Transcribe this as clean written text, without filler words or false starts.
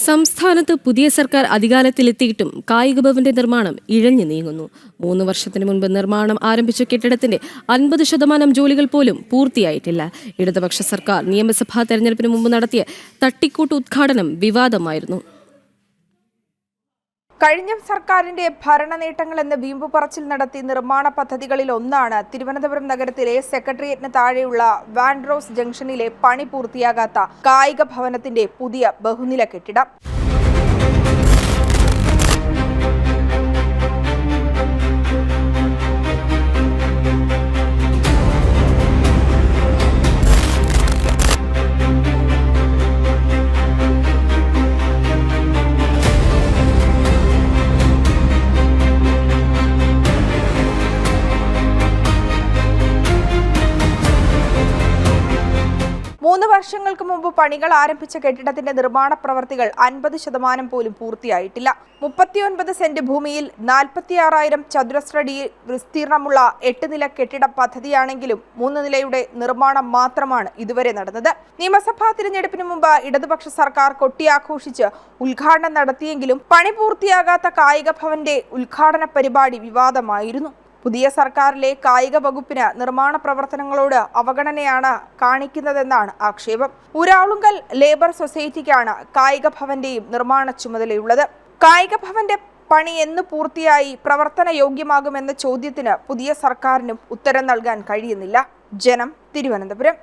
സംസ്ഥാനത്ത് പുതിയ സർക്കാർ അധികാരത്തിലെത്തിയിട്ടും കായിക ഭവന്റെ നിർമ്മാണം ഇഴഞ്ഞു നീങ്ങുന്നു. 3 വർഷത്തിന് മുൻപ് നിർമ്മാണം ആരംഭിച്ച കെട്ടിടത്തിന്റെ 50% ജോലികൾ പോലും പൂർത്തിയായിട്ടില്ല. ഇടതുപക്ഷ സർക്കാർ നിയമസഭാ തെരഞ്ഞെടുപ്പിന് മുമ്പ് നടത്തിയ തട്ടിക്കൂട്ട് ഉദ്ഘാടനം വിവാദമായിരുന്നു. കഴിഞ്ഞ സർക്കാരിന്റെ ഭരണ നേട്ടങ്ങളെന്ന് വീമ്പു പറച്ചിൽ നടത്തി നിർമ്മാണ പദ്ധതികളിൽ ഒന്നാണ് തിരുവനന്തപുരം നഗരത്തിലെ സെക്രട്ടേറിയറ്റിന് താഴെയുള്ള വാൻഡ്രോസ് ജംഗ്ഷനിലെ പണി പൂർത്തിയാകാത്ത കായിക ഭവനത്തിന്റെ പുതിയ ബഹുനില കെട്ടിടം. വർഷങ്ങൾക്ക് മുമ്പ് പണികൾ ആരംഭിച്ച കെട്ടിടത്തിന്റെ നിർമ്മാണ പ്രവർത്തികൾ 50% പോലും പൂർത്തിയായിട്ടില്ല. 39 സെന്റ് ഭൂമിയിൽ 46,000 ചതുരശ്രടി വിസ്തീർണമുള്ള 8 നില കെട്ടിട പദ്ധതിയാണെങ്കിലും 3 നിലയുടെ നിർമ്മാണം മാത്രമാണ് ഇതുവരെ നടന്നത്. നിയമസഭാ തിരഞ്ഞെടുപ്പിന് മുമ്പ് ഇടതുപക്ഷ സർക്കാർ കൊട്ടിയാഘോഷിച്ച് ഉദ്ഘാടനം നടത്തിയെങ്കിലും പണി പൂർത്തിയാകാത്ത കായിക ഭവന്റെ ഉദ്ഘാടന പരിപാടി വിവാദമായിരുന്നു. പുതിയ സർക്കാരിലെ കായിക വകുപ്പിന് നിർമ്മാണ പ്രവർത്തനങ്ങളോട് അവഗണനയാണ് കാണിക്കുന്നതെന്നാണ് ആക്ഷേപം. ഊരാളുങ്കൽ ലേബർ സൊസൈറ്റിക്കാണ് കായിക ഭവന്റെയും നിർമ്മാണ ചുമതലയുള്ളത്. കായിക ഭവന്റെ പണി എന്ന് പൂർത്തിയായി പ്രവർത്തന യോഗ്യമാകുമെന്ന ചോദ്യത്തിന് പുതിയ സർക്കാരിനും ഉത്തരം നൽകാൻ കഴിയുന്നില്ല. ജനം, തിരുവനന്തപുരം.